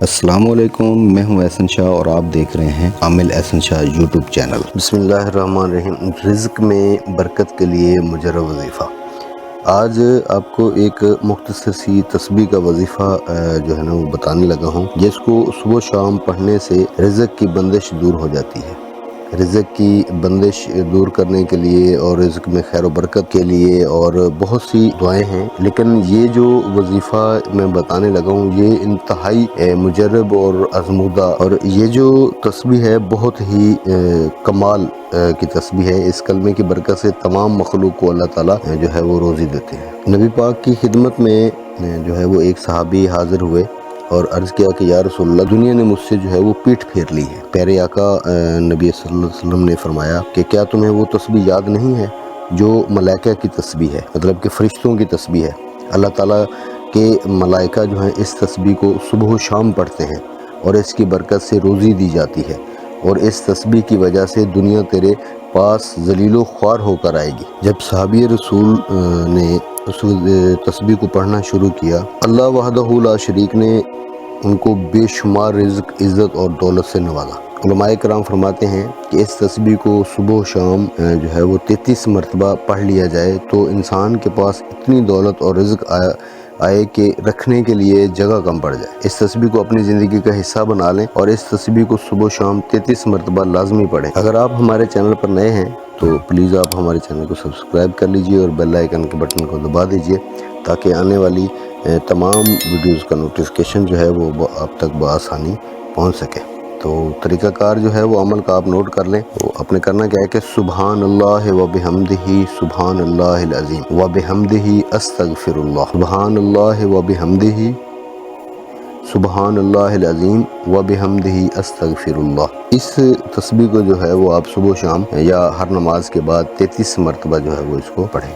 السلام علیکم، میں ہوں احسن شاہ اور آپ دیکھ رہے ہیں عامل احسن شاہ یوٹیوب چینل۔ بسم اللہ الرحمن الرحیم۔ رزق میں برکت کے لیے مجرب وظیفہ۔ آج آپ کو ایک مختصر سی تسبیح کا وظیفہ جو ہے نا وہ بتانے لگا ہوں، جس کو صبح و شام پڑھنے سے رزق کی بندش دور ہو جاتی ہے۔ رزق کی بندش دور کرنے کے لیے اور رزق میں خیر و برکت کے لیے اور بہت سی دعائیں ہیں، لیکن یہ جو وظیفہ میں بتانے لگا ہوں یہ انتہائی مجرب اور آزمودہ، اور یہ جو تسبیح ہے بہت ہی کمال کی تسبیح ہے۔ اس کلمے کی برکت سے تمام مخلوق کو اللہ تعالیٰ جو ہے وہ روزی دیتے ہیں۔ نبی پاک کی خدمت میں جو ہے وہ ایک صحابی حاضر ہوئے اور عرض کیا کہ یا رسول اللہ، دنیا نے مجھ سے جو ہے وہ پیٹھ پھیر لی ہے۔ پیارے آقا نبی صلی اللہ علیہ وسلم نے فرمایا کہ کیا تمہیں وہ تسبیح یاد نہیں ہے جو ملائکہ کی تسبیح ہے، مطلب کہ فرشتوں کی تسبیح ہے۔ اللہ تعالیٰ کے ملائکہ جو ہیں اس تسبیح کو صبح و شام پڑھتے ہیں اور اس کی برکت سے روزی دی جاتی ہے، اور اس تسبیح کی وجہ سے دنیا تیرے پاس ذلیل و خوار ہو کر آئے گی۔ جب صحابی رسول نے اس تسبیح کو پڑھنا شروع کیا، اللہ وحدہ لا شریک نے ان کو بے شمار رزق، عزت اور دولت سے نوازا۔ علماء کرام فرماتے ہیں کہ اس تسبیح کو صبح و شام جو ہے وہ 33 مرتبہ پڑھ لیا جائے تو انسان کے پاس اتنی دولت اور رزق آئے کہ رکھنے کے لیے جگہ کم پڑ جائے۔ اس تسبیح کو اپنی زندگی کا حصہ بنا لیں اور اس تسبیح کو صبح و شام 33 مرتبہ لازمی پڑھیں۔ اگر آپ ہمارے چینل پر نئے ہیں تو پلیز آپ ہمارے چینل کو سبسکرائب کر لیجئے اور بیل آئیکن کے بٹن کو دبا دیجئے تاکہ آنے والی تمام ویڈیوز کا نوٹیفکیشن جو ہے وہ آپ تک بآسانی پہنچ سکے۔ تو طریقہ کار جو ہے وہ عمل کا آپ نوٹ کر لیں۔ تو آپ نے کرنا کیا ہے کہ سبحان اللہ و بحمدہ سبحان اللہ العظیم و بحمدہ استغفر اللہ، سبحان اللہ و بحمدہ سبحان اللہ العظیم و بحمدہ استغفر اللہ۔ اس تسبیح کو جو ہے وہ آپ صبح و شام یا ہر نماز کے بعد 33 مرتبہ جو ہے وہ اس کو پڑھیں۔